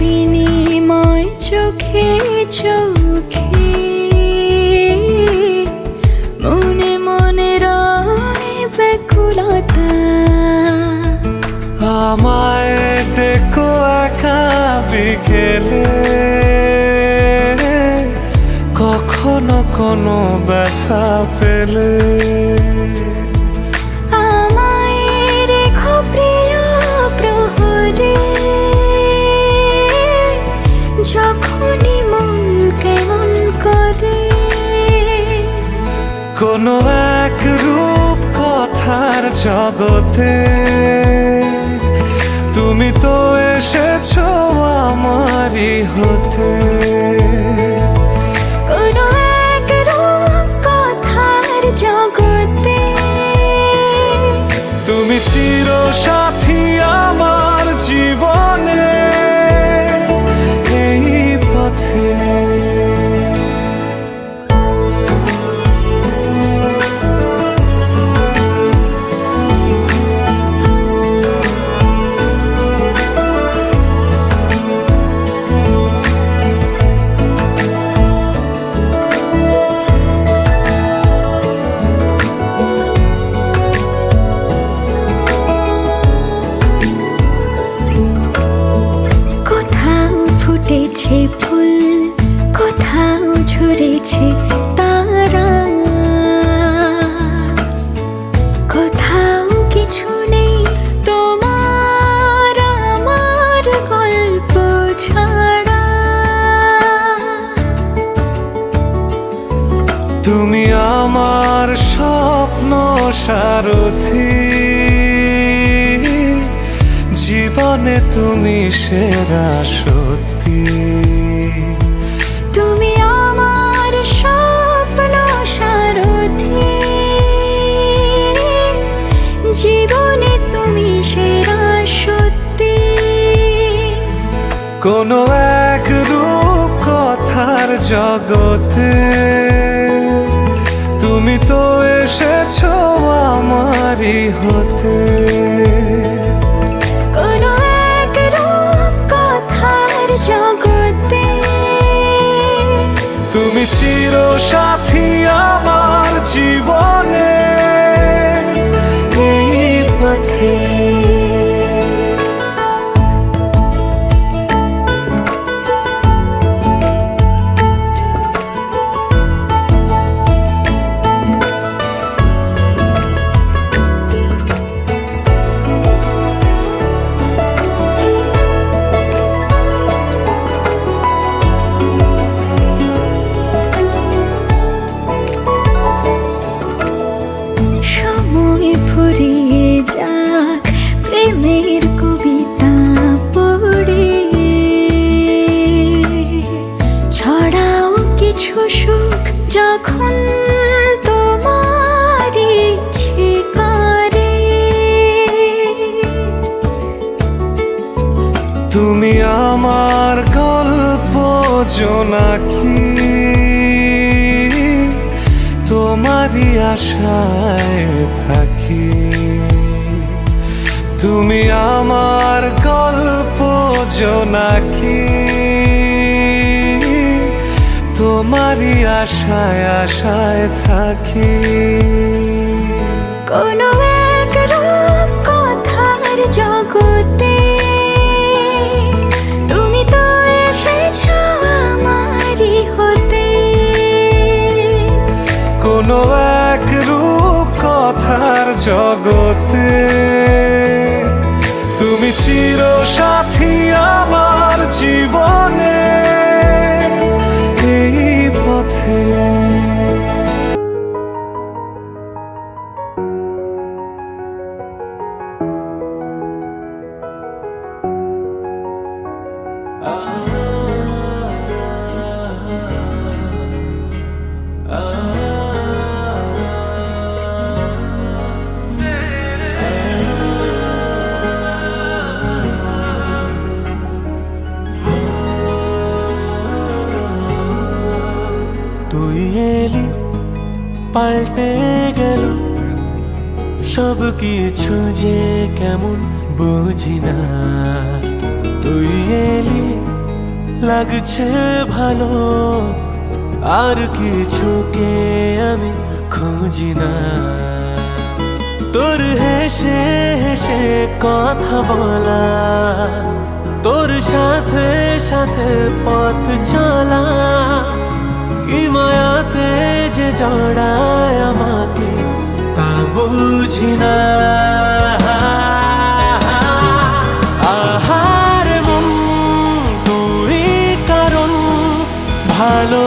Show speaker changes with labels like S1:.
S1: বিনিময় চোখে চোখে, মনে মনে রয় ব্যাকুলতা।
S2: আমায় ডেকো একা বিকেলে, কখনো কোনো ব্যথা পেলে।
S1: আমায় রেখো প্রিয় প্রহরে, যখনই মন কেমন করে।
S2: কোনো এক রূপ কথার জগতে তুমি তো এসেছো আমারই হতে।
S1: কোনো এক রূপ কথার জগতে
S2: তুমি চির সাথী আমার জীবনে, এই পথে।
S1: ফুটেছে ফুল, কোথাও ঝরেছে তারা, কোথাও কিছু নেই তোমার আমার গল্প ছাড়া।
S2: তুমি আমার স্বপ্ন সারথি, জীবনে তুমি সেরা সত্যি।
S1: তুমি আমার স্বপ্ন সারথি, জীবনে তুমি সেরা সত্যি।
S2: কোনো এক রূপ কথার জগতে তুমি তো এসেছো আমারই হতে।
S1: কোনো এক রূপ কথার জগতে
S2: তুমি চির সাথী আমার জীবনে,
S1: এই পথে। ফুরিয়ে যাক প্রেমের কবিতা পড়ে, ছড়াও কিছু সুখ যখন তোমার ইচ্ছে করে।
S2: তুমি আমার গল্প জোনাকি, তোমারই আশায় থাকি। তুমি আমার গল্প জোনাকি, তোমারই আশায় আশায় থাকি।
S1: কোনো এক রূপ কথার জগতে তুমি তো এসেছো আমারই হতে।
S2: কোনো এক রূপ কথার জগতে তুমি চির সাথী আমার জীবনে, এই পথে। তুই এলি পাল্টে গেল সব কিছু যে কেমন বুঝি না। তুই এলি লাগছে ভালো, আর কিছুকে আমি খুঁজি না। তোর হেসে হেসে কথা বলা, তোর সাথে সাথে পথ চলা, কি মায়াতে যে জড়ায় আমাকে তা বুঝি না। আহার মন তুই কারণ ভালো